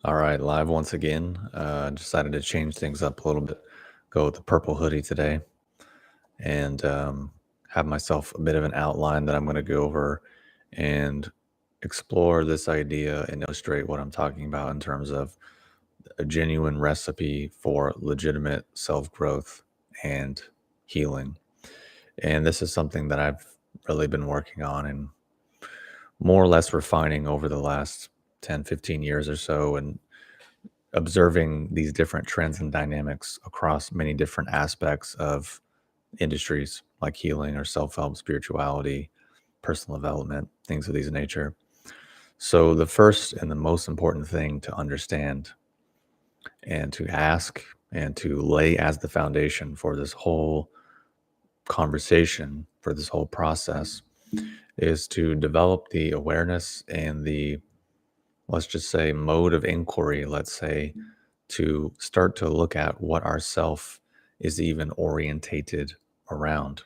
All right, live once again. Decided to change things up a little bit. Go with the purple hoodie today, and have myself a bit of an outline that I'm going to go over and explore this idea and illustrate what I'm talking about in terms of a genuine recipe for legitimate self growth and healing. And this is something that I've really been working on and more or less refining over the last 10, 15 years or so. And observing these different trends and dynamics across many different aspects of industries like healing or self-help, spirituality, personal development, things of these nature. So the first and the most important thing to understand and to ask and to lay as the foundation for this whole conversation, for this whole process, is to develop the awareness and the, let's just say, mode of inquiry, let's say, to start to look at what our self is even orientated around.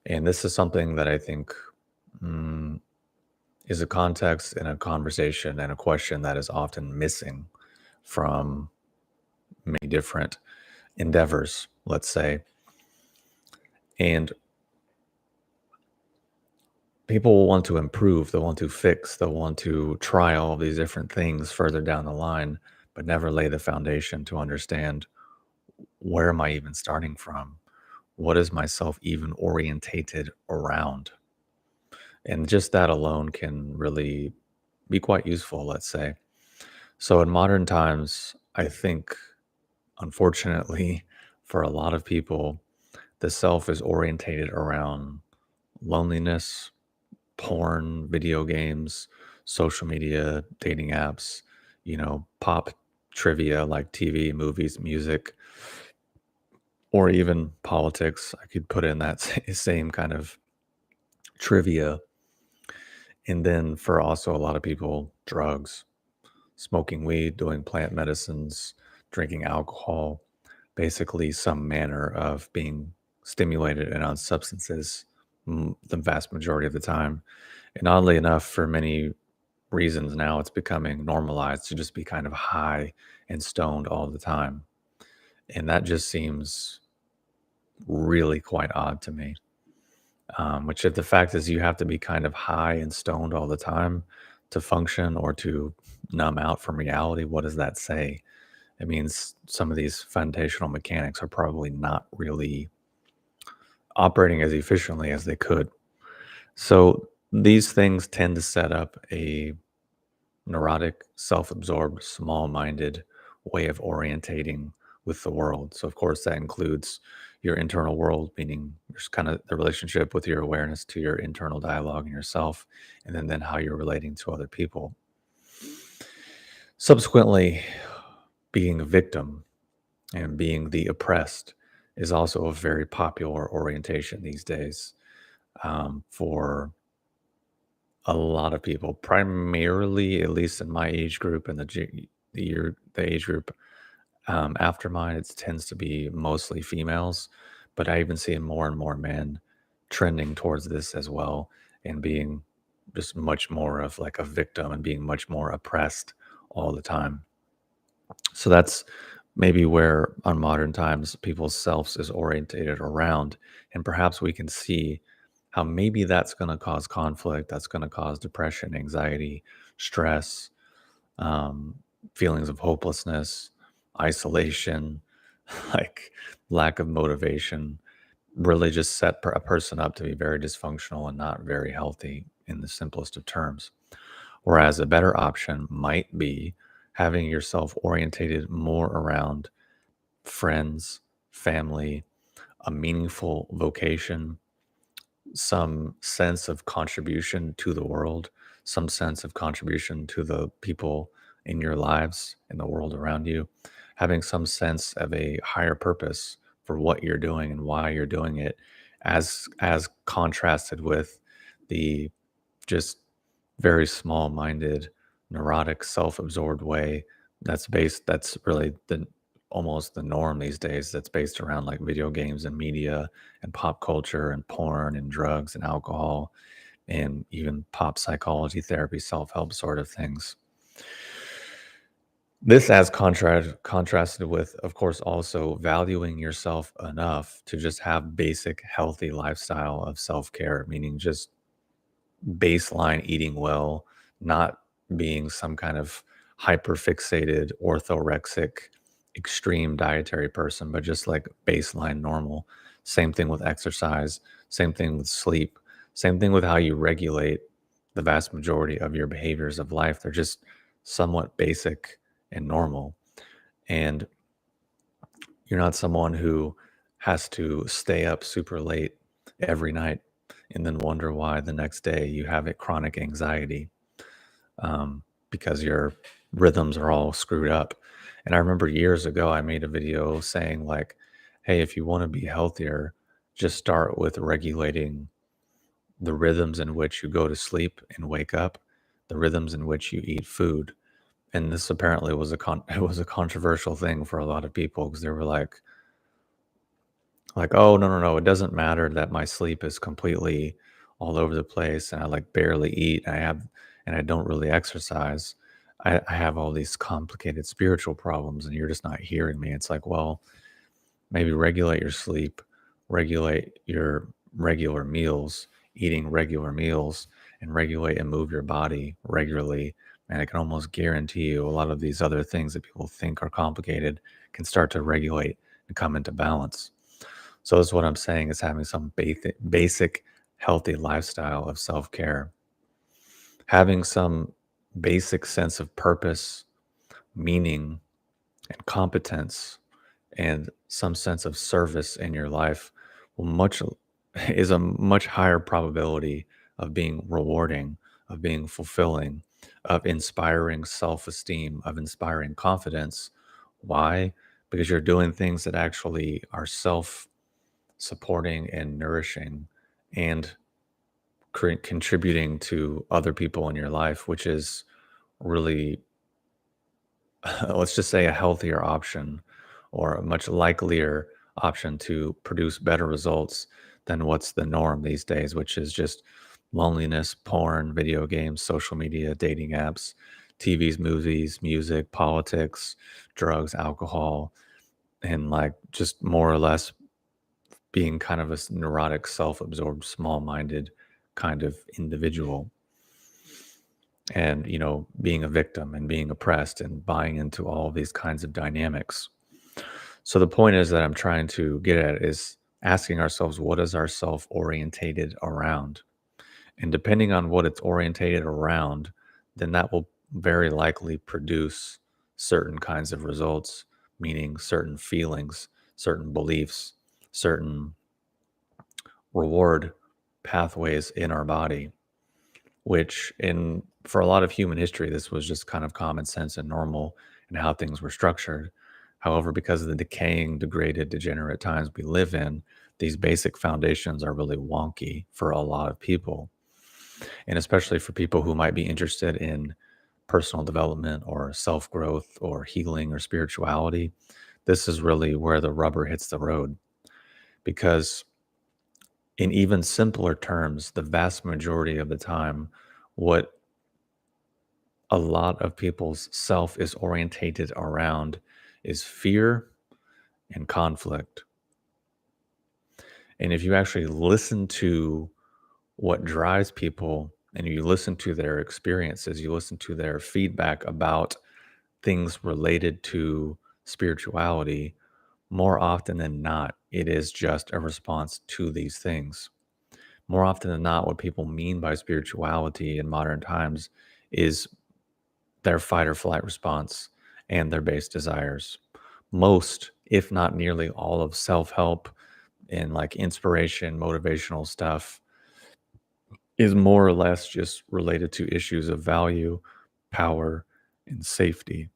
And this is something that I think mm, is a context and a conversation and a question that is often missing from many different endeavors, let's say. And people will want to improve, they'll want to fix, they'll want to try all of these different things further down the line, but never lay the foundation to understand, where am I even starting from? What is myself even orientated around? And just that alone can really be quite useful, let's say. So in modern times, I think, unfortunately, for a lot of people, the self is orientated around loneliness, porn, video games, social media, dating apps, pop trivia like TV, movies, music, or even politics. I could put in that same kind of trivia. And then for also a lot of people, drugs, smoking weed, doing plant medicines, drinking alcohol, basically some manner of being stimulated and on substances the vast majority of the time. And oddly enough, for many reasons now, it's becoming normalized to just be kind of high and stoned all the time. And that just seems really quite odd to me. Which, if the fact is you have to be kind of high and stoned all the time to function or to numb out from reality, what does that say? It means some of these foundational mechanics are probably not really operating as efficiently as they could. So these things tend to set up a neurotic, self absorbed, small minded way of orientating with the world. So, of course, that includes your internal world, meaning just kind of the relationship with your awareness to your internal dialogue and yourself, and then how you're relating to other people. Subsequently, being a victim and being the oppressed is also a very popular orientation these days, for a lot of people, primarily, at least in my age group and the age group after mine, it tends to be mostly females, but I even see more and more men trending towards this as well, and being just much more of like a victim and being much more oppressed all the time. So that's maybe where on modern times people's selves is orientated around. And perhaps we can see how maybe that's going to cause conflict, that's going to cause depression, anxiety, stress, um, feelings of hopelessness, isolation, like lack of motivation, really just set a person up to be very dysfunctional and not very healthy in the simplest of terms. Whereas a better option might be having yourself orientated more around friends, family, a meaningful vocation, some sense of contribution to the world, some sense of contribution to the people in your lives, in the world around you, having some sense of a higher purpose for what you're doing and why you're doing it, as contrasted with the just very small-minded, neurotic, self-absorbed way that's really the almost the norm these days, that's based around like video games and media and pop culture and porn and drugs and alcohol and even pop psychology therapy, self-help sort of things. This as contrasted with, of course, also valuing yourself enough to just have basic healthy lifestyle of self-care, meaning just baseline eating well, not being some kind of hyper fixated, orthorexic, extreme dietary person, but just like baseline normal. Same thing with exercise, same thing with sleep, same thing with how you regulate the vast majority of your behaviors of life. They're just somewhat basic and normal. And you're not someone who has to stay up super late every night and then wonder why the next day you have a chronic anxiety, because your rhythms are all screwed up. And I remember years ago, I made a video saying, like, hey, if you want to be healthier, just start with regulating the rhythms in which you go to sleep and wake up, the rhythms in which you eat food. And this apparently was it was a controversial thing for a lot of people because they were like, "Oh, no, no, no, it doesn't matter that my sleep is completely all over the place and I, like, barely eat, and I don't really exercise. I have all these complicated spiritual problems, and you're just not hearing me." It's like, well, maybe regulate your sleep, regulate your regular meals, eating regular meals, and regulate and move your body regularly, and I can almost guarantee you a lot of these other things that people think are complicated can start to regulate and come into balance. So that's what I'm saying is having some basic healthy lifestyle of self-care, having some basic sense of purpose, meaning, and competence, and some sense of service in your life will much is a much higher probability of being rewarding, of being fulfilling, of inspiring self-esteem, of inspiring confidence. Why? Because you're doing things that actually are supporting and nourishing and contributing to other people in your life, which is really, let's just say, a healthier option or a much likelier option to produce better results than what's the norm these days, which is just loneliness, porn, video games, social media, dating apps, TVs, movies, music, politics, drugs, alcohol, and like just more or less being kind of a neurotic, self-absorbed, small-minded kind of individual, and being a victim and being oppressed and buying into all these kinds of dynamics. So the point is that I'm trying to get at is asking ourselves, what is our self orientated around? And depending on what it's orientated around, then that will very likely produce certain kinds of results, meaning certain feelings, certain beliefs, certain reward pathways in our body, which in for a lot of human history, this was just kind of common sense and normal and how things were structured. However, because of the decaying, degraded, degenerate times we live in, these basic foundations are really wonky for a lot of people. And especially for people who might be interested in personal development or self growth or healing or spirituality, this is really where the rubber hits the road. Because in even simpler terms, the vast majority of the time, what a lot of people's self is orientated around is fear and conflict. And if you actually listen to what drives people and you listen to their experiences, you listen to their feedback about things related to spirituality, more often than not, it is just a response to these things. More often than not, what people mean by spirituality in modern times is their fight or flight response and their base desires. Most, if not nearly all, of self help and like inspiration, motivational stuff is more or less just related to issues of value, power, and safety,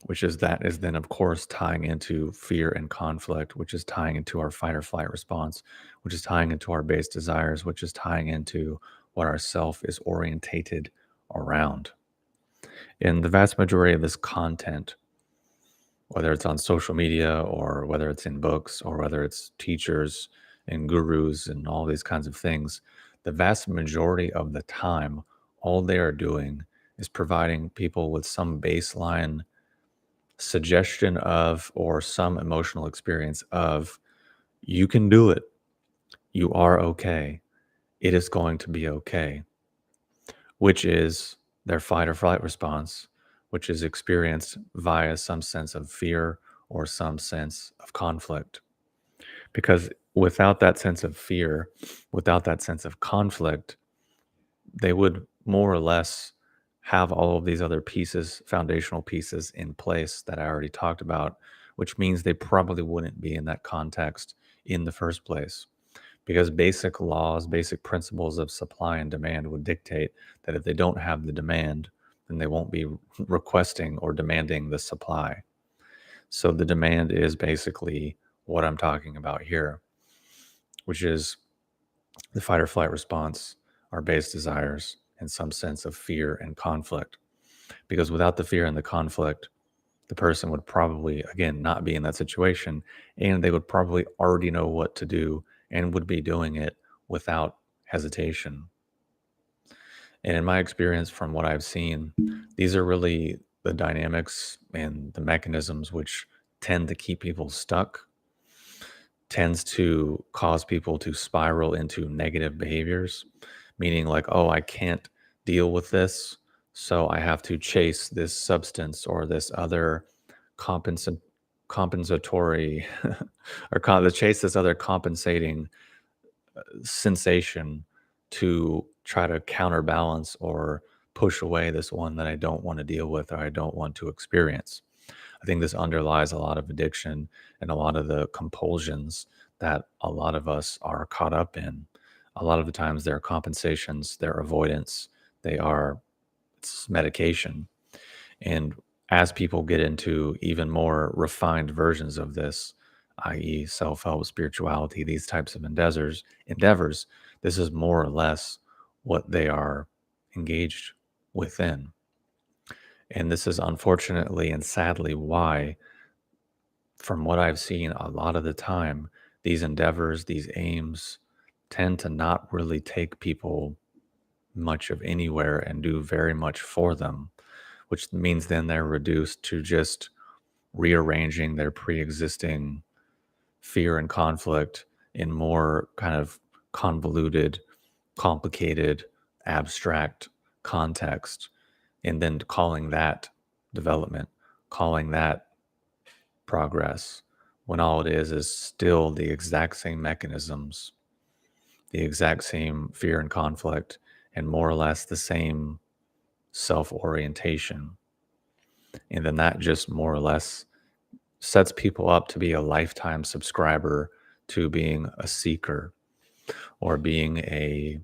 which is that is then, of course, tying into fear and conflict, which is tying into our fight or flight response, which is tying into our base desires, which is tying into what our self is orientated around. And the vast majority of this content, whether it's on social media or whether it's in books or whether it's teachers and gurus and all these kinds of things, the vast majority of the time, all they are doing is providing people with some baseline suggestion of or some emotional experience of you can do it. You are okay. It is going to be okay, which is their fight or flight response, which is experienced via some sense of fear or some sense of conflict. Because without that sense of fear, without that sense of conflict, they would more or less have all of these other pieces, foundational pieces in place that I already talked about, which means they probably wouldn't be in that context in the first place. Because basic laws, basic principles of supply and demand would dictate that if they don't have the demand, then they won't be requesting or demanding the supply. So the demand is basically what I'm talking about here, which is the fight or flight response, our base desires, and some sense of fear and conflict. Because without the fear and the conflict, the person would probably, again, not be in that situation, and they would probably already know what to do and would be doing it without hesitation. And in my experience, from what I've seen, these are really the dynamics and the mechanisms which tend to keep people stuck, tends to cause people to spiral into negative behaviors, meaning like, oh, I can't deal with this, so I have to chase this substance or this other compensa- compensatory to chase this other compensating sensation to try to counterbalance or push away this one that I don't want to deal with or I don't want to experience. I think this underlies a lot of addiction and a lot of the compulsions that a lot of us are caught up in. A lot of the times they're compensations, they're avoidance, they are it's medication. And as people get into even more refined versions of this, i.e., self-help, spirituality, these types of endeavors, this is more or less what they are engaged within. And this is unfortunately and sadly why, from what I've seen a lot of the time, these endeavors, these aims tend to not really take people much of anywhere and do very much for them, which means then they're reduced to just rearranging their pre-existing fear and conflict in more kind of convoluted, complicated, abstract context, and then calling that development, calling that progress, when all it is still the exact same mechanisms, the exact same fear and conflict, and more or less the same self orientation. And then that just more or less sets people up to be a lifetime subscriber to being a seeker or being a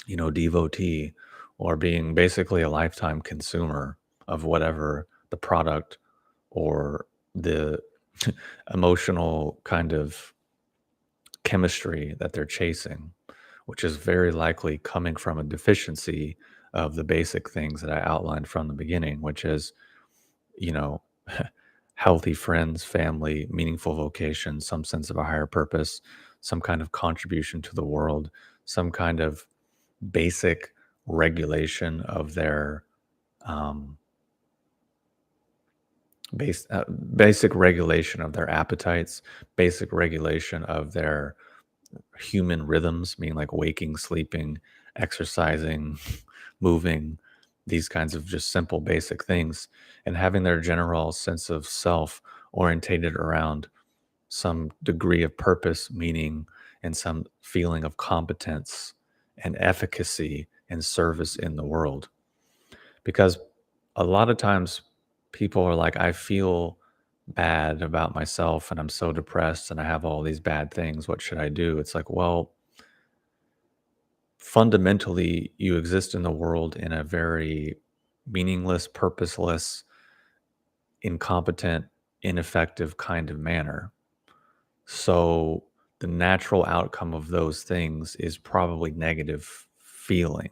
devotee or being basically a lifetime consumer of whatever the product or the emotional kind of chemistry that they're chasing, which is very likely coming from a deficiency of the basic things that I outlined from the beginning, which is, you know, healthy friends, family, meaningful vocation, some sense of a higher purpose, some kind of contribution to the world, some kind of basic regulation of their um, basic regulation of their appetites, basic regulation of their human rhythms, meaning like waking, sleeping, exercising, moving, these kinds of just simple basic things, and having their general sense of self orientated around some degree of purpose, meaning, and some feeling of competence and efficacy and service in the world. Because a lot of times people are like, I feel bad about myself and I'm so depressed and I have all these bad things. What should I do? It's like, well, fundamentally, you exist in the world in a very meaningless, purposeless, incompetent, ineffective kind of manner. So the natural outcome of those things is probably negative feeling.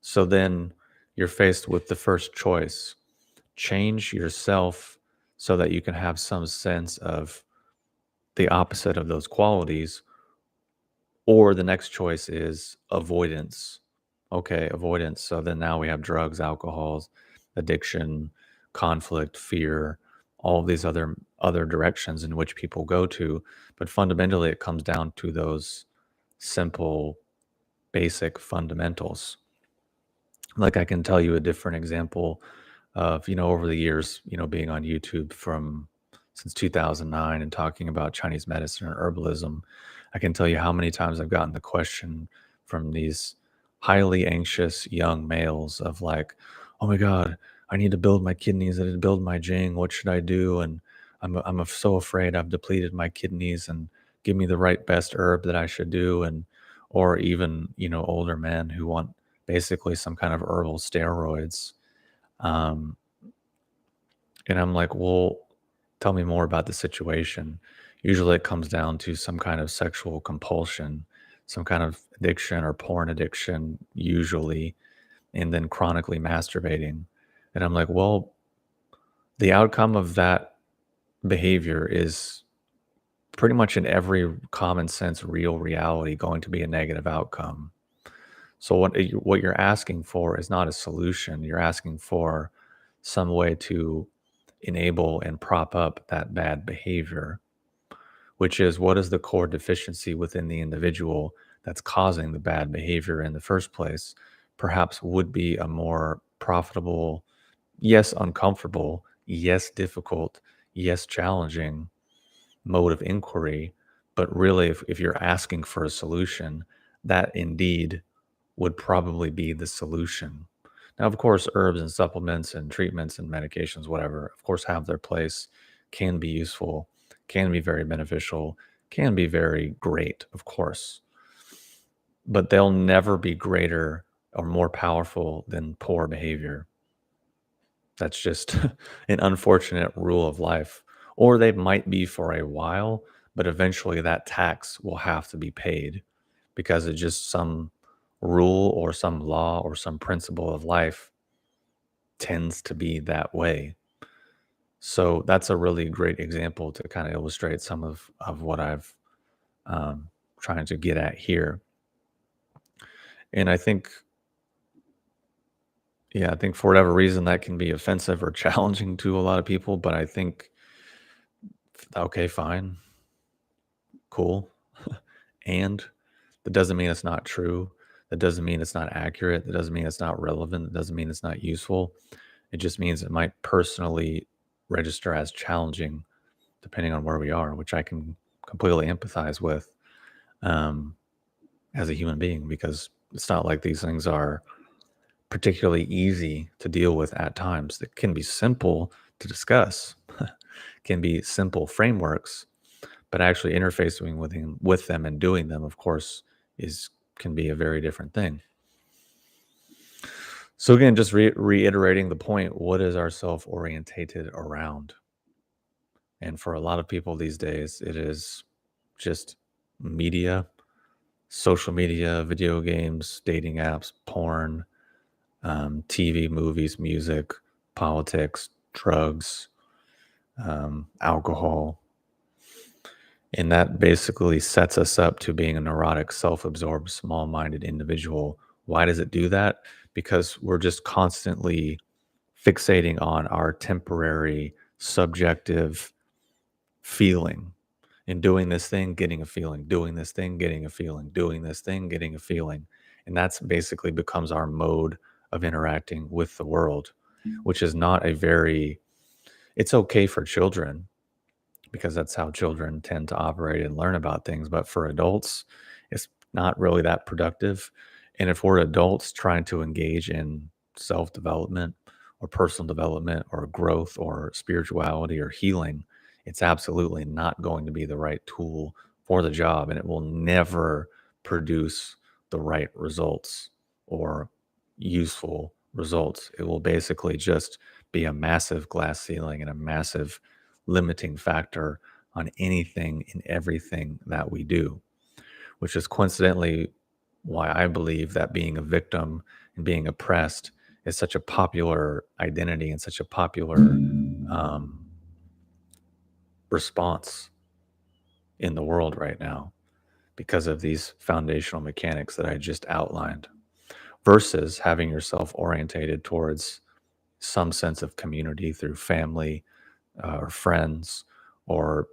So then you're faced with the first choice: change yourself so that you can have some sense of the opposite of those qualities. Or the next choice is avoidance. Okay, avoidance. So then now we have drugs, alcohols, addiction, conflict, fear, all of these other directions in which people go to. But fundamentally, it comes down to those simple, basic fundamentals. Like I can tell you a different example of, over the years, being on YouTube from since 2009 and talking about Chinese medicine and herbalism. I can tell you how many times I've gotten the question from these highly anxious young males of like, "Oh my God, I need to build my kidneys, I need to build my jing. What should I do?" And I'm so afraid I've depleted my kidneys, and give me the right best herb that I should do. And or even, older men who want basically some kind of herbal steroids. Um, and I'm like, well, tell me more about the situation. Usually it comes down to some kind of sexual compulsion, some kind of addiction or porn addiction, usually, and then chronically masturbating. And I'm like, well, the outcome of that behavior is pretty much in every common sense, real reality going to be a negative outcome. So what you're asking for is not a solution. You're asking for some way to enable and prop up that bad behavior, which is what is the core deficiency within the individual that's causing the bad behavior in the first place. Perhaps would be a more profitable, yes, uncomfortable, yes, difficult, yes, challenging mode of inquiry. But really, if you're asking for a solution, that indeed would probably be the solution. Now, of course, herbs and supplements and treatments and medications, whatever, of course, have their place, can be useful, can be very beneficial, can be very great, of course, but they'll never be greater or more powerful than poor behavior. That's just an unfortunate rule of life. Or they might be for a while, but eventually that tax will have to be paid because it's just some rule or some law or some principle of life tends to be that way. So that's a really great example to kind of illustrate some of what I've trying to get at here. And I think, yeah, I think for whatever reason that can be offensive or challenging to a lot of people. But I think, okay, fine, cool. And that doesn't mean it's not true. That doesn't mean it's not accurate. That doesn't mean it's not relevant. That doesn't mean it's not useful. It just means it might personally register as challenging depending on where we are, which I can completely empathize with um, as a human being, because it's not like these things are particularly easy to deal with at times. That can be simple to discuss, can be simple frameworks, but actually interfacing with them and doing them, of course, is can be a very different thing. So again, just reiterating the point: what is our self orientated around? And for a lot of people these days, it is just media, social media, video games, dating apps, porn, TV, movies, music, politics, drugs, alcohol. And that basically sets us up to being a neurotic, self absorbed, small minded individual. Why does it do that? Because we're just constantly fixating on our temporary, subjective feeling, and doing this thing, getting a feeling, doing this thing, getting a feeling, doing this thing, getting a feeling. And that's basically becomes our mode of interacting with the world, which is not a very, it's okay for children because that's how children tend to operate and learn about things. But for adults, it's not really that productive. And if we're adults trying to engage in self development or personal development or growth or spirituality or healing, it's absolutely not going to be the right tool for the job. And it will never produce the right results or useful results. It will basically just be a massive glass ceiling and a massive limiting factor on anything and everything that we do, which is coincidentally why I believe that being a victim and being oppressed is such a popular identity and such a popular response in the world right now because of these foundational mechanics that I just outlined, versus having yourself orientated towards some sense of community through family or friends, or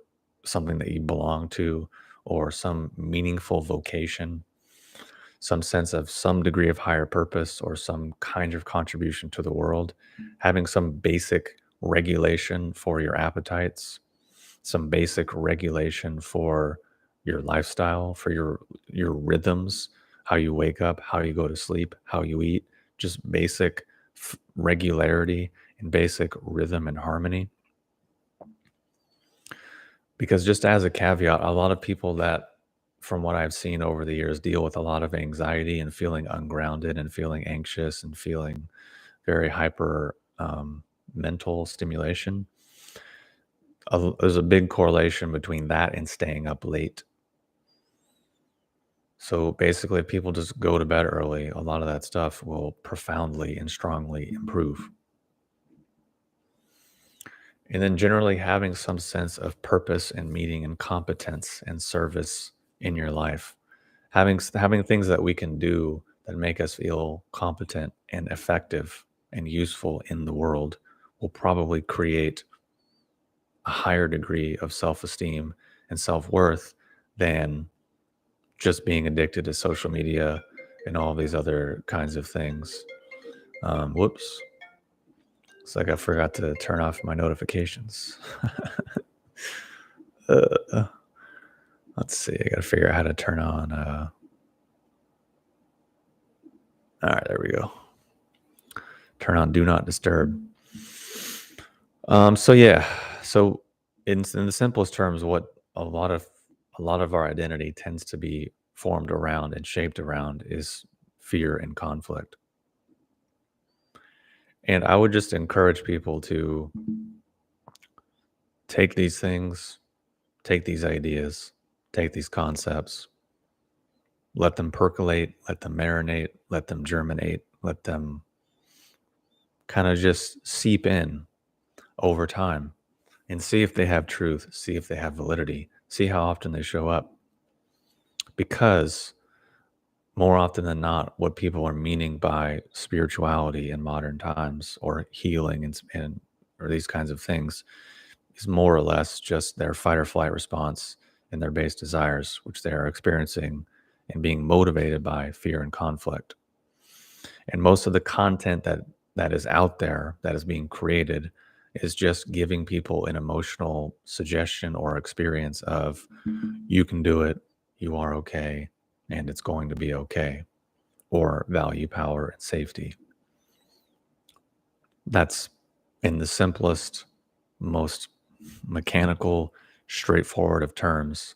something that you belong to, or some meaningful vocation, some sense of some degree of higher purpose or some kind of contribution to the world, having some basic regulation for your appetites, some basic regulation for your lifestyle, for your rhythms, how you wake up, how you go to sleep, how you eat, just basic regularity and basic rhythm and harmony. Because just as a caveat, a lot of people that, from what I've seen over the years, deal with a lot of anxiety and feeling ungrounded and feeling anxious and feeling very hyper mental stimulation. There's a big correlation between that and staying up late. So basically, if people just go to bed early, a lot of that stuff will profoundly and strongly improve. And then generally having some sense of purpose and meaning and competence and service in your life. Having things that we can do that make us feel competent and effective and useful in the world will probably create a higher degree of self-esteem and self-worth than just being addicted to social media and all these other kinds of things. Whoops. It's like I forgot to turn off my notifications. uh, let's see. I got to figure out how to turn on. All right, there we go. Turn on Do Not Disturb. So yeah. So in the simplest terms, what a lot of our identity tends to be formed around and shaped around is fear and conflict. And I would just encourage people to take these things, take these ideas, take these concepts, let them percolate, let them marinate, let them germinate, let them kind of just seep in over time and see if they have truth, see if they have validity, see how often they show up. Because more often than not, what people are meaning by spirituality in modern times or healing and or these kinds of things is more or less just their fight or flight response and their base desires, which they are experiencing and being motivated by fear and conflict. And most of the content that is out there that is being created is just giving people an emotional suggestion or experience of you can do it, you are okay, and it's going to be okay, or value, power, and safety. That's in the simplest, most mechanical, straightforward of terms.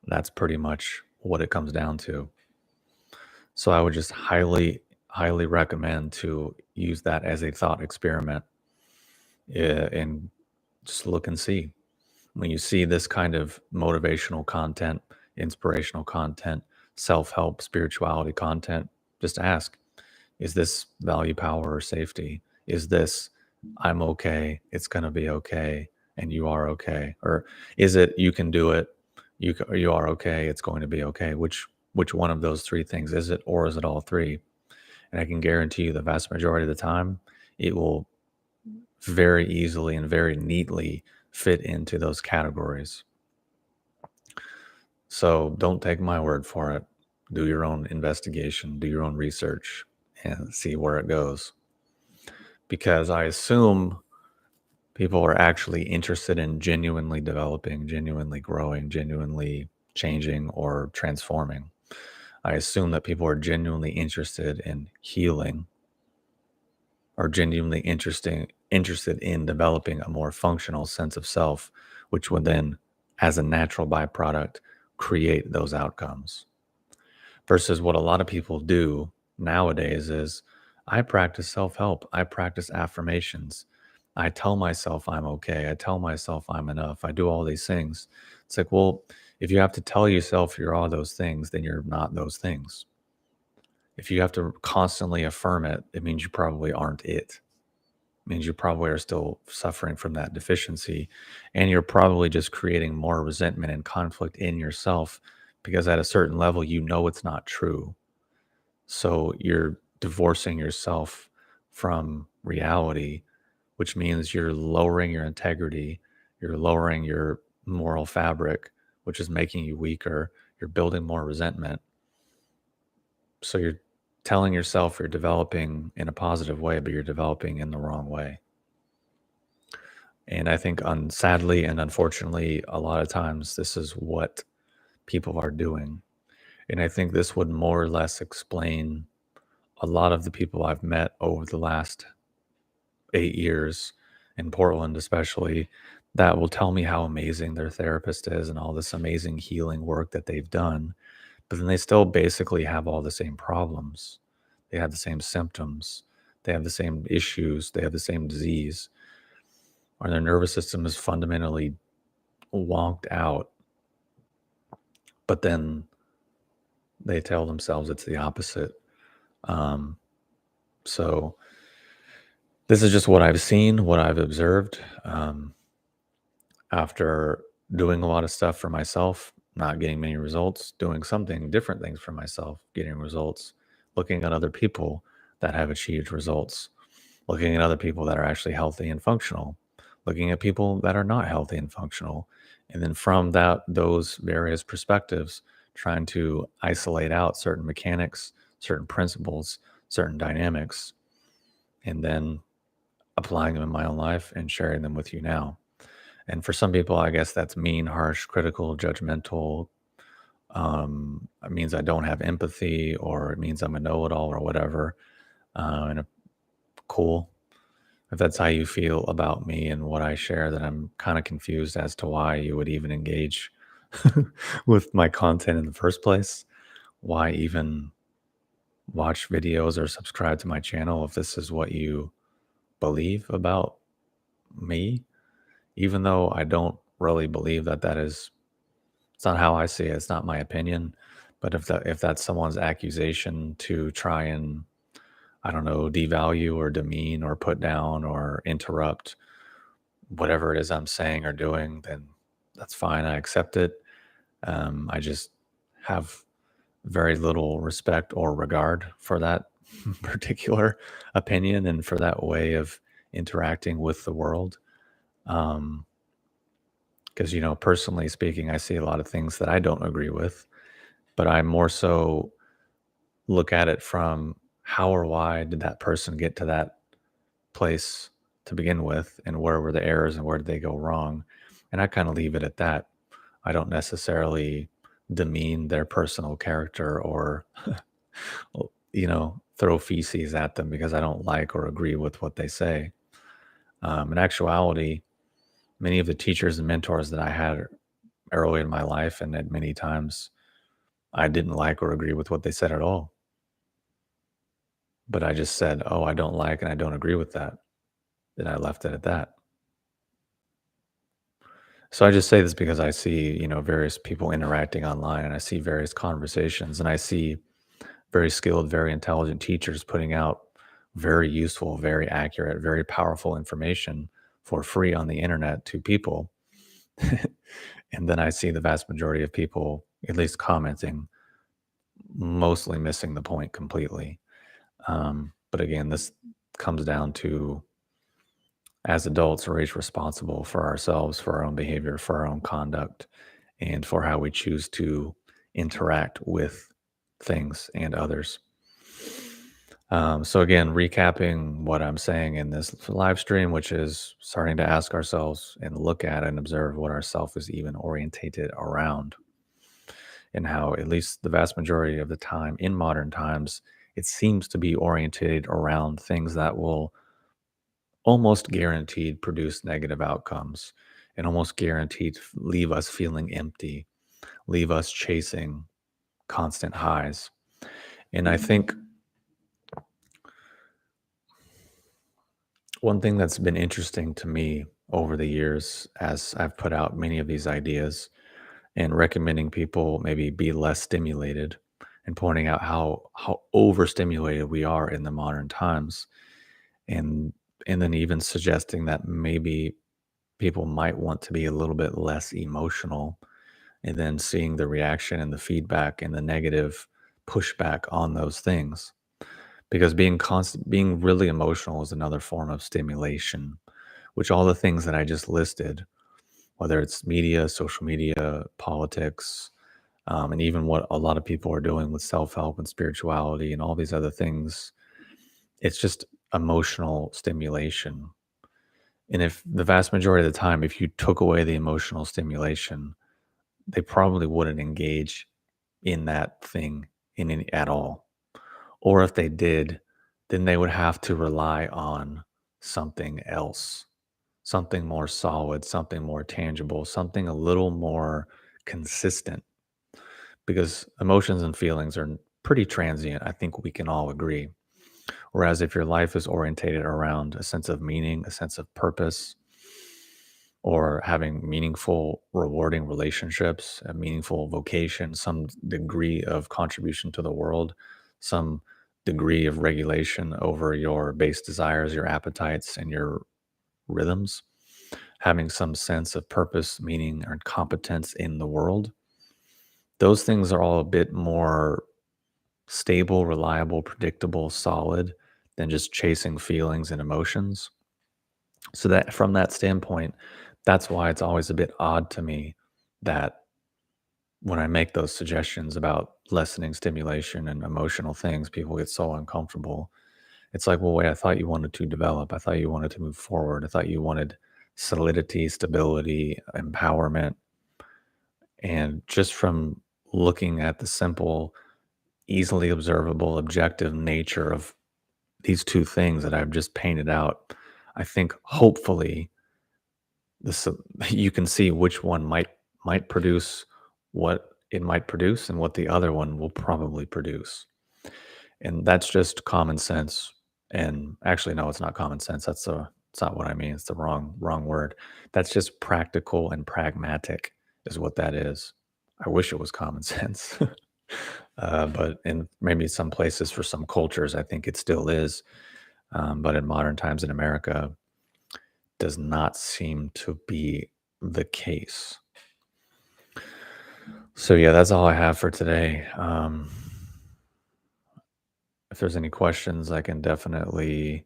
That's pretty much what it comes down to. So I would just highly recommend to use that as a thought experiment, and just look and see. When you see this kind of motivational content, inspirational content, self help, spirituality content, just ask, is this value, power, or safety? Is this, I'm okay, it's going to be okay, and you are okay? Or is it, you can do it, you are okay, it's going to be okay? Which one of those three things is it, or is it all three? And I can guarantee you the vast majority of the time, it will very easily and very neatly fit into those categories. So don't take my word for it. Do your own investigation, do your own research, and see where it goes. Because I assume people are actually interested in genuinely developing, genuinely growing, genuinely changing or transforming. I assume that people are genuinely interested in healing, are genuinely interested in developing a more functional sense of self, which would then, as a natural byproduct, create those outcomes. Versus what a lot of people do nowadays is I practice self-help, I practice affirmations, I tell myself I'm okay, I tell myself I'm enough, I do all these things. It's like, well, if you have to tell yourself you're all those things, then you're not those things. If you have to constantly affirm it, it means you probably aren't it. Means you probably are still suffering from that deficiency, and you're probably just creating more resentment and conflict in yourself because at a certain level you know it's not true. So you're divorcing yourself from reality, which means you're lowering your integrity, you're lowering your moral fabric, which is making you weaker. You're building more resentment. So you're telling yourself you're developing in a positive way, but you're developing in the wrong way. And I think, sadly and unfortunately, a lot of times this is what people are doing. And I think this would more or less explain a lot of the people I've met over the last 8 years in Portland, especially, that will tell me how amazing their therapist is and all this amazing healing work that they've done. But then they still basically have all the same problems. They have the same symptoms. They have the same issues. They have the same disease, or their nervous system is fundamentally wonked out. But then they tell themselves it's the opposite. Um, so this is just what I've seen, what I've observed. After doing a lot of stuff for myself, not getting many results, doing something different things for myself, getting results, looking at other people that have achieved results, looking at other people that are actually healthy and functional, looking at people that are not healthy and functional. And then from those various perspectives, trying to isolate out certain mechanics, certain principles, certain dynamics, and then applying them in my own life and sharing them with you now. And for some people, I guess that's mean, harsh, critical, judgmental. It means I don't have empathy, or it means I'm a know-it-all, or whatever. And cool. If that's how you feel about me and what I share, then I'm kind of confused as to why you would even engage with my content in the first place. Why even watch videos or subscribe to my channel if this is what you believe about me? Even though I don't really believe that that is, it's not how I see it. It's not my opinion. But if that's someone's accusation to try and, I don't know, devalue or demean or put down or interrupt whatever it is I'm saying or doing, then that's fine. I accept it. I just have very little respect or regard for that particular opinion and for that way of interacting with the world. Um, because, personally speaking, I see a lot of things that I don't agree with, but I more so look at it from how or why did that person get to that place to begin with, and where were the errors and where did they go wrong? And I kind of leave it at that. I don't necessarily demean their personal character or, throw feces at them because I don't like or agree with what they say. In actuality, many of the teachers and mentors that I had early in my life, and at many times I didn't like or agree with what they said at all. But I just said, "Oh, I don't like and I don't agree with that." Then I left it at that. So I just say this because I see, various people interacting online, and I see various conversations, and I see very skilled, very intelligent teachers putting out very useful, very accurate, very powerful information for free on the internet to people. And then I see the vast majority of people, at least commenting, mostly missing the point completely. But again, this comes down to, as adults, we're each responsible for ourselves, for our own behavior, for our own conduct, and for how we choose to interact with things and others. So again, recapping what I'm saying in this live stream, which is starting to ask ourselves and look at and observe what our self is even orientated around, and how, at least the vast majority of the time in modern times, it seems to be orientated around things that will almost guaranteed produce negative outcomes, and almost guaranteed leave us feeling empty, leave us chasing constant highs. And I think one thing that's been interesting to me over the years, as I've put out many of these ideas and recommending people maybe be less stimulated, and pointing out how overstimulated we are in the modern times, and then even suggesting that maybe people might want to be a little bit less emotional, and then seeing the reaction and the feedback and the negative pushback on those things. because being really emotional is another form of stimulation, which all the things that I just listed, whether it's media, social media, politics, and even what a lot of people are doing with self-help and spirituality and all these other things, it's just emotional stimulation. And if the vast majority of the time, if you took away the emotional stimulation, they probably wouldn't engage in that thing at all. Or if they did, then they would have to rely on something else, something more solid, something more tangible, something a little more consistent, because emotions and feelings are pretty transient. I think we can all agree. Whereas if your life is orientated around a sense of meaning, a sense of purpose, or having meaningful, rewarding relationships, a meaningful vocation, some degree of contribution to the world, some degree of regulation over your base desires, your appetites, and your rhythms, having some sense of purpose, meaning, or competence in the world, those things are all a bit more stable, reliable, predictable, solid than just chasing feelings and emotions. So that from that standpoint, that's why it's always a bit odd to me that when I make those suggestions about lessening stimulation and emotional things, people get so uncomfortable. It's like, well, wait, I thought you wanted to develop. I thought you wanted to move forward. I thought you wanted solidity, stability, empowerment. And just from looking at the simple, easily observable, objective nature of these two things that I've just painted out, I think hopefully this you can see which one might produce what it might produce and what the other one will probably produce. And that's just common sense. And actually, no, it's not common sense. It's not what I mean. It's the wrong word. That's just practical and pragmatic is what that is. I wish it was common sense. But in maybe some places for some cultures, I think it still is. But in modern times in America, does not seem to be the case. So yeah, that's all I have for today. If there's any questions, I can definitely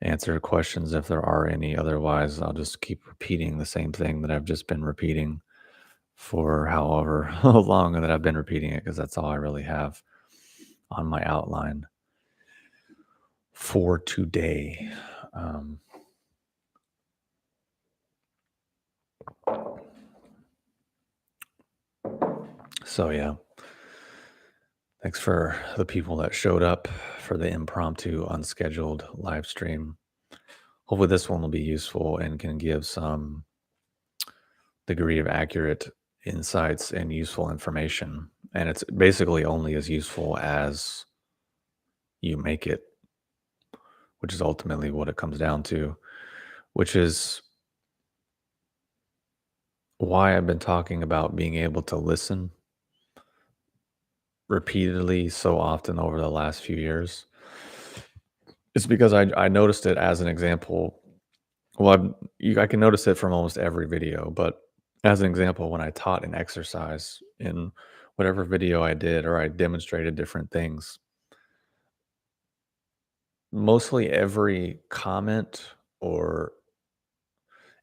answer questions if there are any. Otherwise, I'll just keep repeating the same thing that I've just been repeating for however long that I've been repeating it, because that's all I really have on my outline for today. Um, so yeah, thanks for the people that showed up for the impromptu, unscheduled live stream. Hopefully, this one will be useful and can give some degree of accurate insights and useful information. And it's basically only as useful as you make it, which is ultimately what it comes down to, which is why I've been talking about being able to listen repeatedly so often over the last few years. It's because I noticed it as an example. Well, I can notice it from almost every video, but as an example, when I taught an exercise in whatever video I did or I demonstrated different things, mostly every comment or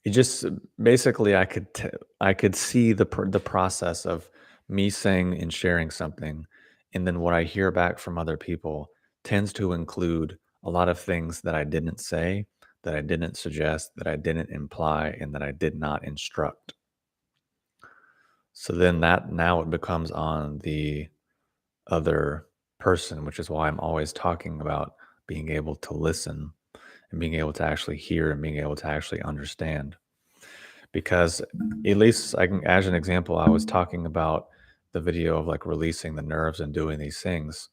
it just basically I could see the process of me saying and sharing something, and then what I hear back from other people tends to include a lot of things that I didn't say, that I didn't suggest, that I didn't imply, and that I did not instruct. So then that now it becomes on the other person, which is why I'm always talking about being able to listen and being able to actually hear and being able to actually understand. Because at least I can, as an example, I was talking about the video of like releasing the nerves and doing these things.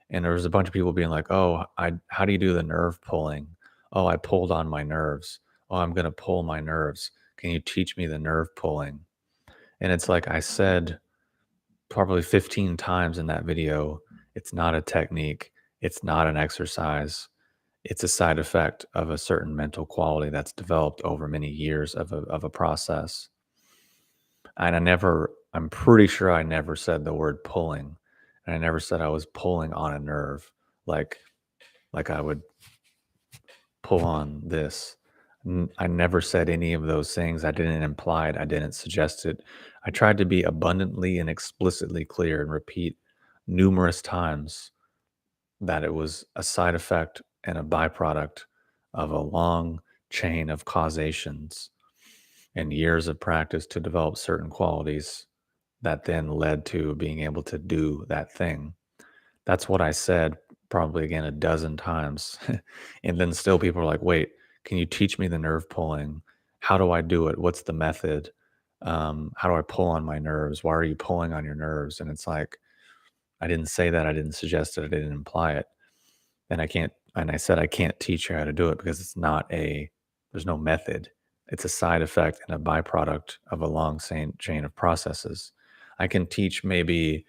And there was a bunch of people being like, oh, how do you do the nerve pulling? Oh, I pulled on my nerves. Oh, I'm going to pull my nerves. Can you teach me the nerve pulling? And it's like I said probably 15 times in that video, it's not a technique. It's not an exercise. It's a side effect of a certain mental quality that's developed over many years of a process. And I'm pretty sure I never said the word pulling. And I never said I was pulling on a nerve. Like like I would pull on this. I never said any of those things. I didn't imply it. I didn't suggest it. I tried to be abundantly and explicitly clear and repeat numerous times that it was a side effect and a byproduct of a long chain of causations and years of practice to develop certain qualities that then led to being able to do that thing. That's what I said probably again a dozen times. And then still people are like, wait, can you teach me the nerve pulling? How do I do it? What's the method? How do I pull on my nerves? Why are you pulling on your nerves? And it's like, I didn't say that. I didn't suggest it. I didn't imply it. And I said, I can't teach you how to do it because there's no method. It's a side effect and a byproduct of a long chain of processes. I can teach maybe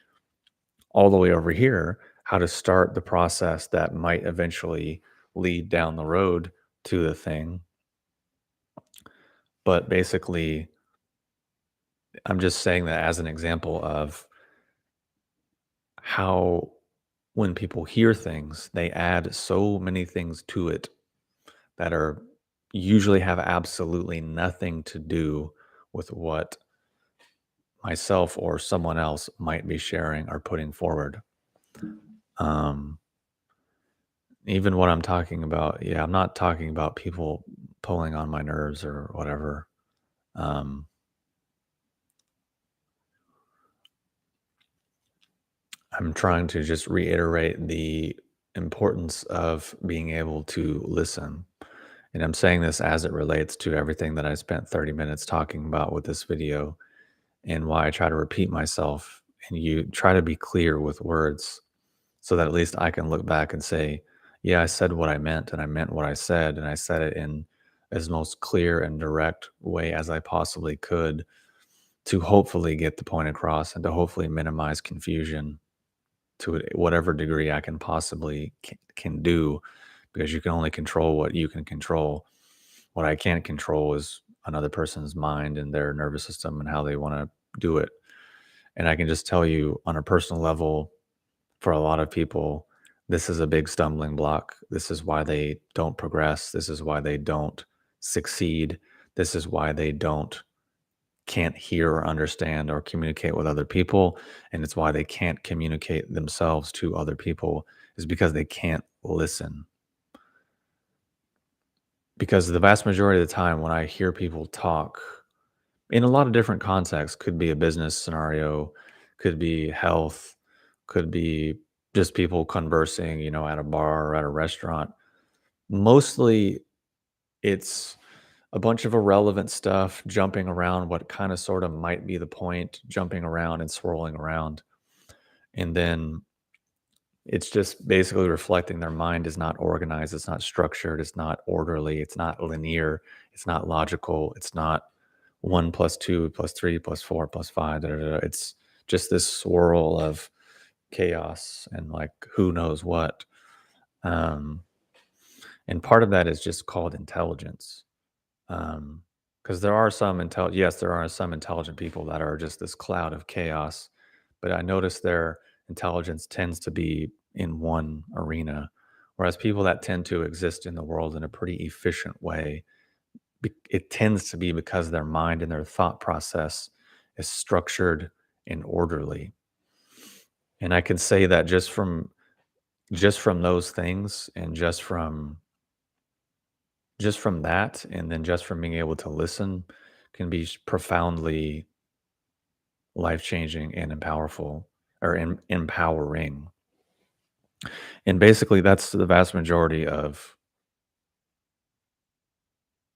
all the way over here how to start the process that might eventually lead down the road to the thing. But basically, I'm just saying that as an example of how when people hear things, they add so many things to it that are usually have absolutely nothing to do with what myself or someone else might be sharing or putting forward. Um, Even what I'm talking about, yeah, I'm not talking about people pulling on my nerves or whatever. Um, I'm trying to just reiterate the importance of being able to listen. And I'm saying this as it relates to everything that I spent 30 minutes talking about with this video and why I try to repeat myself and you try to be clear with words so that at least I can look back and say, yeah, I said what I meant and I meant what I said and I said it in as most clear and direct way as I possibly could to hopefully get the point across and to hopefully minimize confusion to whatever degree I can possibly can do because you can only control what you can control. What I can't control is another person's mind and their nervous system and how they want to do it. And I can just tell you on a personal level, for a lot of people, this is a big stumbling block. This is why they don't progress. This is why they don't succeed. This is why they can't hear or understand or communicate with other people. And it's why they can't communicate themselves to other people is because they can't listen. Because the vast majority of the time when I hear people talk in a lot of different contexts, could be a business scenario, could be health, could be just people conversing, at a bar or at a restaurant. Mostly it's a bunch of irrelevant stuff jumping around what kind of sort of might be the point, jumping around and swirling around. And then it's just basically reflecting their mind is not organized, it's not structured, it's not orderly, it's not linear, it's not logical, it's not 1 plus 2 plus 3 plus 4 plus 5. Da, da, da. It's just this swirl of chaos and like who knows what. Um, and part of that is just called intelligence. Because there are some intelligent people that are just this cloud of chaos, but I notice their intelligence tends to be in one arena, whereas people that tend to exist in the world in a pretty efficient way, it tends to be because their mind and their thought process is structured and orderly. And I can say that just from those things and just from that, and then just from being able to listen can be profoundly life-changing and powerful or empowering. And basically that's the vast majority of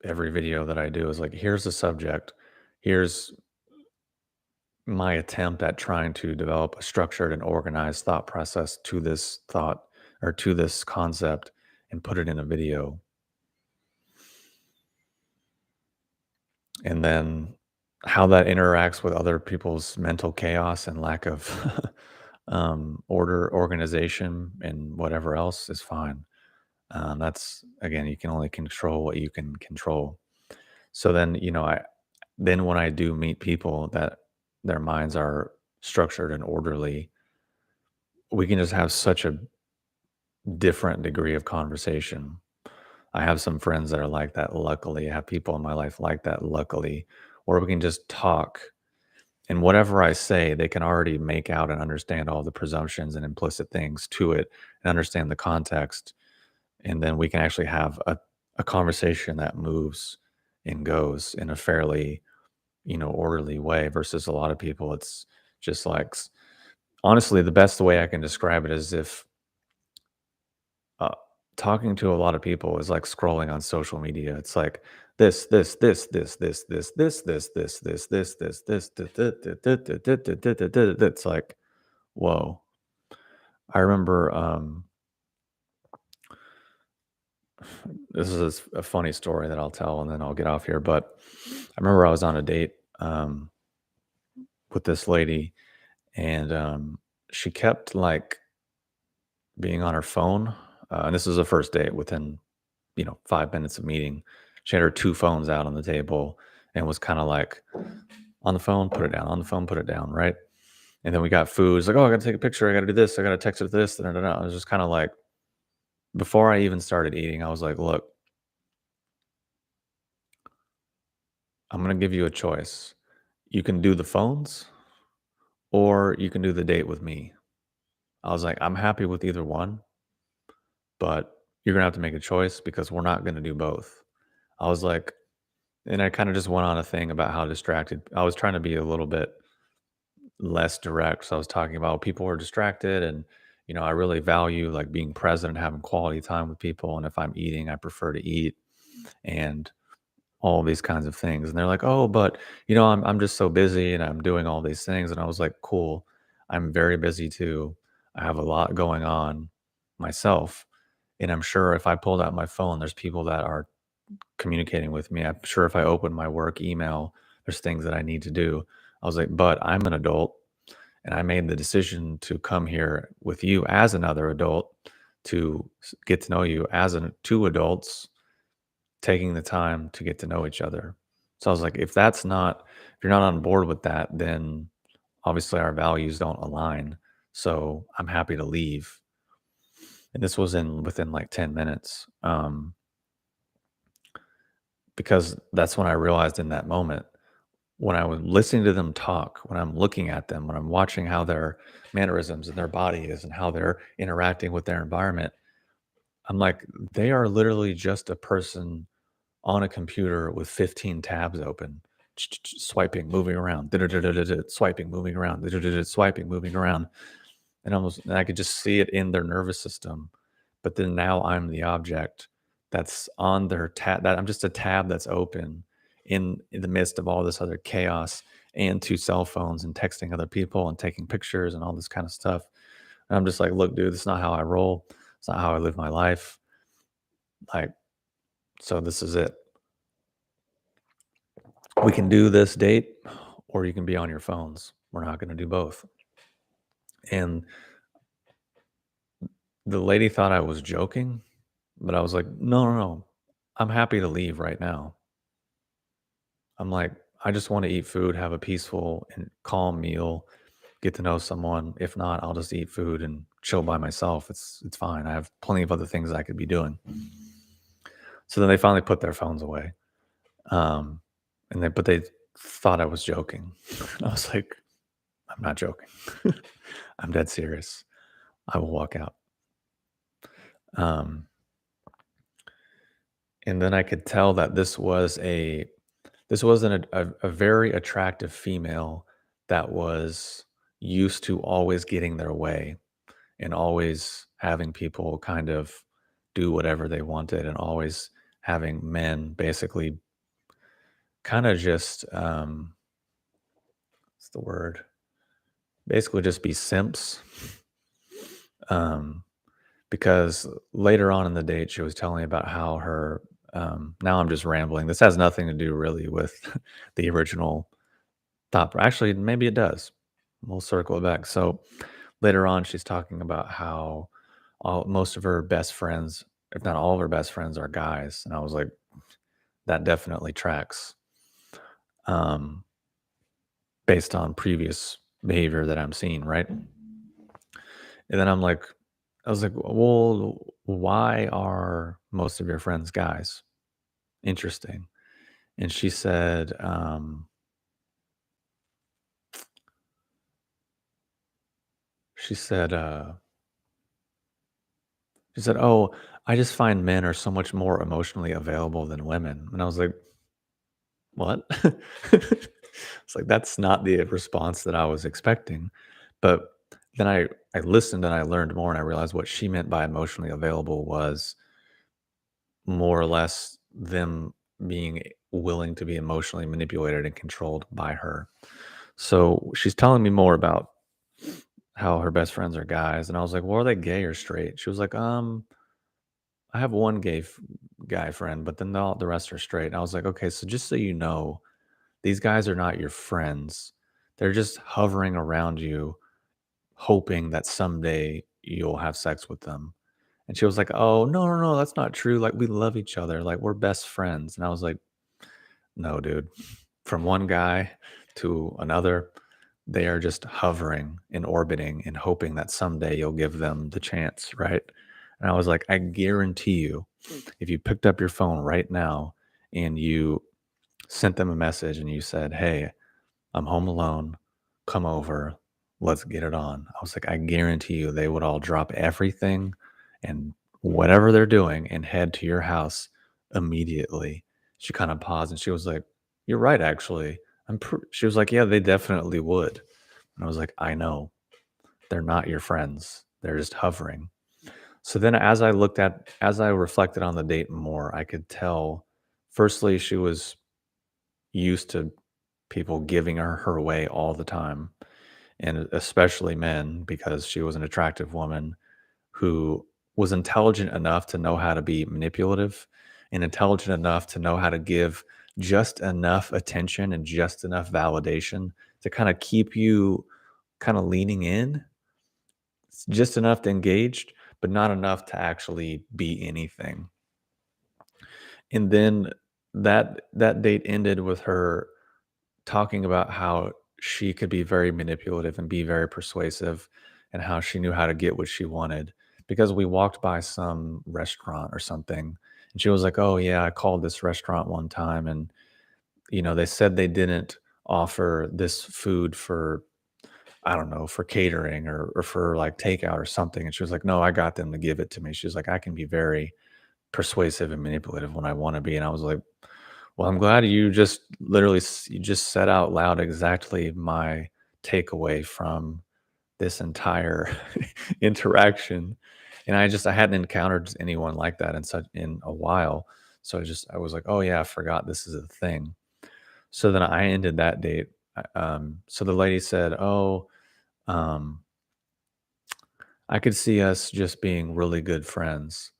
every video that I do is like, here's the subject. Here's my attempt at trying to develop a structured and organized thought process to this thought or to this concept and put it in a video. And then how that interacts with other people's mental chaos and lack of organization, and whatever else is fine. That's again, you can only control what you can control. So then, then when I do meet people that their minds are structured and orderly, we can just have such a different degree of conversation. I have some friends that are like that, luckily. I have people in my life like that, luckily, where we can just talk. And whatever I say, they can already make out and understand all the presumptions and implicit things to it and understand the context. And then we can actually have a conversation that moves and goes in a fairly, orderly way versus a lot of people. It's just like, honestly, the best way I can describe it is if uh, talking to a lot of people is like scrolling on social media. It's like this. It's like, whoa. I remember this is a funny story that I'll tell and then I'll get off here. But I remember I was on a date with this lady and she kept like being on her phone. And this was a first date within 5 minutes of meeting. She had her two phones out on the table and was kind of like on the phone, put it down, on the phone, put it down, right? And then we got food. It's like, oh, I got to take a picture. I got to do this. I got to text her this. Da, da, da. I was just kind of like, before I even started eating, I was like, look, I'm going to give you a choice. You can do the phones or you can do the date with me. I was like, I'm happy with either one, but you're going to have to make a choice because we're not going to do both. I was like, and I kind of just went on a thing about how distracted I was trying to be a little bit less direct. So I was talking about people are distracted and I really value like being present and having quality time with people. And if I'm eating, I prefer to eat and all these kinds of things. And they're like, oh, but I'm just so busy and I'm doing all these things. And I was like, cool. I'm very busy too. I have a lot going on myself. And I'm sure if I pulled out my phone, there's people that are communicating with me. I'm sure if I open my work email, there's things that I need to do. I was like, but I'm an adult and I made the decision to come here with you as another adult to get to know you as two adults taking the time to get to know each other. So I was like, if you're not on board with that, then obviously our values don't align. So I'm happy to leave. And this was in within like 10 minutes. Because that's when I realized in that moment when I was listening to them talk, when I'm looking at them, when I'm watching how their mannerisms and their body is and how they're interacting with their environment, I'm like, they are literally just a person on a computer with 15 tabs open, swiping, moving around, swiping, moving around, swiping, moving around. And I could just see it in their nervous system. But then now I'm the object that's on their tab, that I'm just a tab that's open in the midst of all this other chaos and two cell phones and texting other people and taking pictures and all this kind of stuff. And I'm just like, look, dude, this is not how I roll. It's not how I live my life. Like, so this is it. We can do this date or you can be on your phones. We're not going to do both. And the lady thought I was joking, but I was like, no, no, no. I'm happy to leave right now. I'm like, I just want to eat food, have a peaceful and calm meal, get to know someone. If not, I'll just eat food and chill by myself. It's fine. I have plenty of other things I could be doing. So then they finally put their phones away. Um, but they thought I was joking. I was like, I'm not joking. I'm dead serious. I will walk out. Um, and then I could tell that this wasn't a very attractive female that was used to always getting their way and always having people kind of do whatever they wanted and always having men basically kind of just what's the word? Basically just be simps. Um, because later on in the date, she was telling me about how her now I'm just rambling. This has nothing to do really with the original thought. Actually, maybe it does. We'll circle it back. So later on, she's talking about how most of her best friends, if not all of her best friends, are guys. And I was like, that definitely tracks um, based on previous behavior that I'm seeing, right? And then I'm like, I was like, "Well, why are most of your friends guys?" Interesting. And she said, "Oh, I just find men are so much more emotionally available than women." And I was like, "What?" It's like, that's not the response that I was expecting. But then I listened and I learned more and I realized what she meant by emotionally available was more or less them being willing to be emotionally manipulated and controlled by her. So she's telling me more about how her best friends are guys, and I was like, "Well, are they gay or straight?" She was like, I have one guy friend, but then the rest are straight." And I was like, "Okay, so just so you know, these guys are not your friends. They're just hovering around you, hoping that someday you'll have sex with them." And she was like, "Oh, no, no, no, that's not true. Like, we love each other. Like, we're best friends." And I was like, "No, dude. From one guy to another, they are just hovering and orbiting and hoping that someday you'll give them the chance, right?" And I was like, "I guarantee you, if you picked up your phone right now and you sent them a message and you said, 'Hey, I'm home alone. Come over. Let's get it on.'" I was like, "I guarantee you they would all drop everything and whatever they're doing and head to your house immediately." She kind of paused and she was like, "You're right, actually." She was like, "Yeah, they definitely would." And I was like, "I know. They're not your friends. They're just hovering." So then as I reflected on the date more, I could tell firstly she was used to people giving her away all the time, and especially men, because she was an attractive woman who was intelligent enough to know how to be manipulative and intelligent enough to know how to give just enough attention and just enough validation to kind of keep you kind of leaning in, just enough to engaged, but not enough to actually be anything. And then that date ended with her talking about how she could be very manipulative and be very persuasive and how she knew how to get what she wanted because we walked by some restaurant or something and she was like, "Oh yeah, I called this restaurant one time and they said they didn't offer this food for, I don't know, for catering or for like takeout or something." And she was like, "No, I got them to give it to me." She was like, "I can be very persuasive and manipulative when I want to be." And I was like, "Well, I'm glad you just you just said out loud exactly my takeaway from this entire interaction." And I hadn't encountered anyone like that in a while. So I was like, "Oh yeah, I forgot this is a thing." So then I ended that date. So the lady said, "Oh, um, I could see us just being really good friends."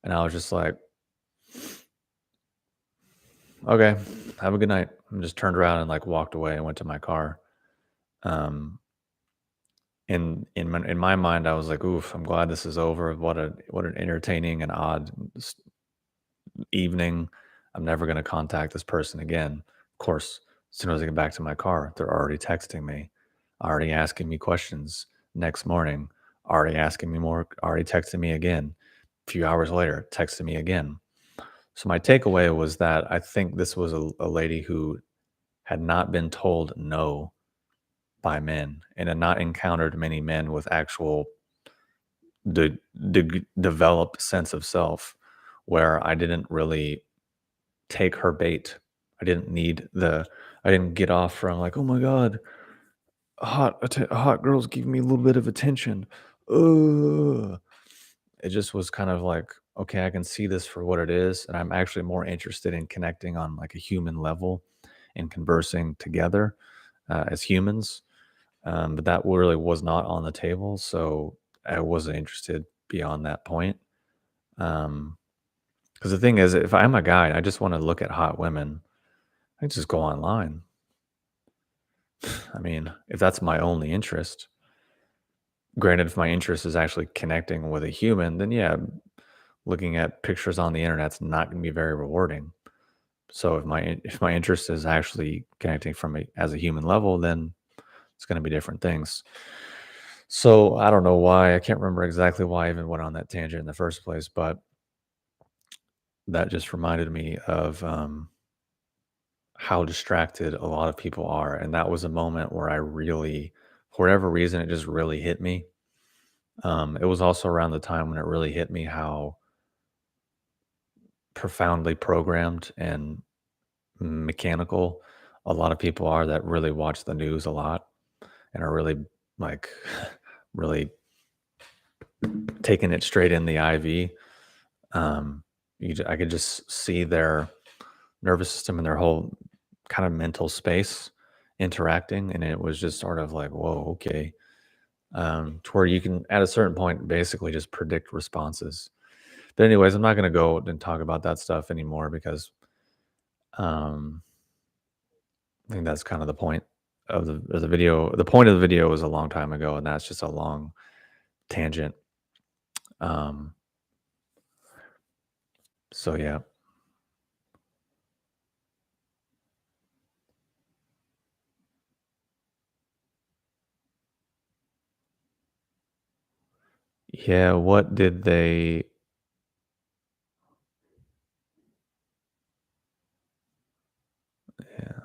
And I was just like, "Okay, have a good night." And just turned around and like walked away and went to my car. Um, in my mind, I was like, "Oof, I'm glad this is over. What an entertaining and odd evening. I'm never gonna contact this person again." Of course, as soon as I get back to my car, they're already texting me, already asking me questions. Next morning, already asking me more, already texting me again. A few hours later, texting me again. So my takeaway was that I think this was a lady who had not been told no by men and had not encountered many men with actual developed sense of self where I didn't really take her bait. I didn't get off from like, "Oh my god, a hot girl's giving me a little bit of attention." Ugh. It just was kind of like, "Okay, I can see this for what it is, and I'm actually more interested in connecting on like a human level and conversing together as humans." But that really was not on the table, so I wasn't interested beyond that point. Um, because the thing is, if I'm a guy and I just want to look at hot women, I can just go online. I mean, if that's my only interest, granted, if my interest is actually connecting with a human, then yeah, looking at pictures on the internet's not going to be very rewarding. So if my interest is actually connecting from as a human level, then it's going to be different things. So I don't know why. I can't remember exactly why I even went on that tangent in the first place, but that just reminded me of how distracted a lot of people are. And that was a moment where I really, for whatever reason, it just really hit me. It was also around the time when it really hit me how profoundly programmed and mechanical a lot of people are that really watch the news a lot and are really like really taking it straight in the IV. Um, I could just see their nervous system and their whole kind of mental space interacting, and it was just sort of like, whoa, okay. To where you can, at a certain point, basically just predict responses. But anyways, I'm not going to go and talk about that stuff anymore because um, I think that's kind of the point of the video. The point of the video was a long time ago, and that's just a long tangent. Um, so yeah, yeah. What did they? Yeah,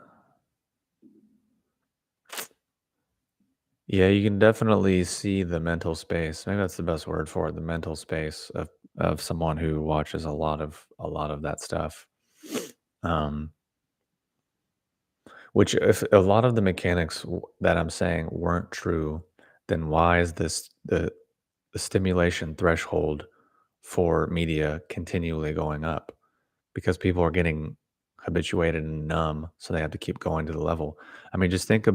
yeah. You can definitely see the mental space. Maybe that's the best word for it. The mental space of someone who watches a lot of that stuff. Um, which if a lot of the mechanics that I'm saying weren't true, then why is the stimulation threshold for media continually going up? Because people are getting habituated and numb, so they have to keep going to the level. I mean, just think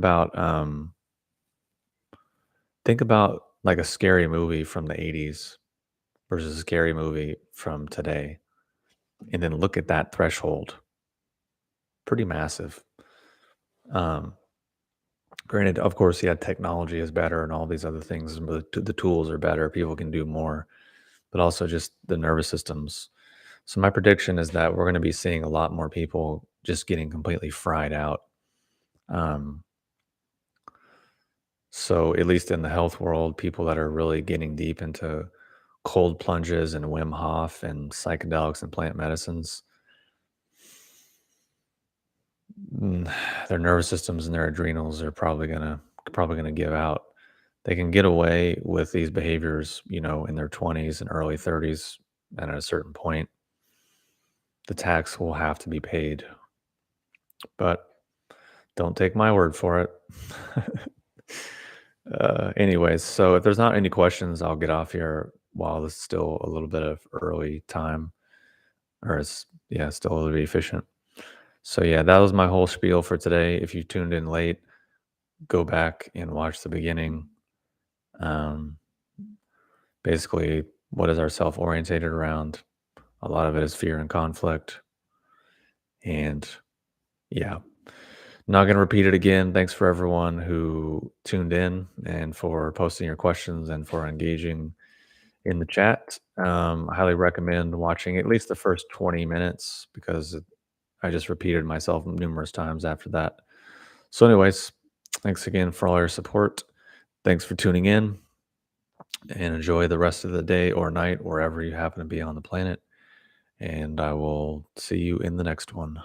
about like a scary movie from the 80s versus a scary movie from today, and then look at that threshold. Pretty massive. Um, Granted, of course, yeah, technology is better and all these other things, but the tools are better. People can do more, but also just the nervous systems. So my prediction is that we're going to be seeing a lot more people just getting completely fried out. Um, so at least in the health world, people that are really getting deep into cold plunges and Wim Hof and psychedelics and plant medicines, mm, their nervous systems and their adrenals are probably gonna give out. They can get away with these behaviors, in their 20s and early 30s, and at a certain point, the tax will have to be paid. But don't take my word for it. Anyways, so if there's not any questions, I'll get off here while it's still a little bit of early time, or it's yeah, still a little bit efficient. So yeah, that was my whole spiel for today. If you tuned in late, go back and watch the beginning. Um, Basically, what is our self orientated around? A lot of it is fear and conflict. And yeah, not going to repeat it again. Thanks for everyone who tuned in and for posting your questions and for engaging in the chat. I highly recommend watching at least the first 20 minutes because I just repeated myself numerous times after that. So, anyways, thanks again for all your support. Thanks for tuning in and enjoy the rest of the day or night wherever you happen to be on the planet. And I will see you in the next one.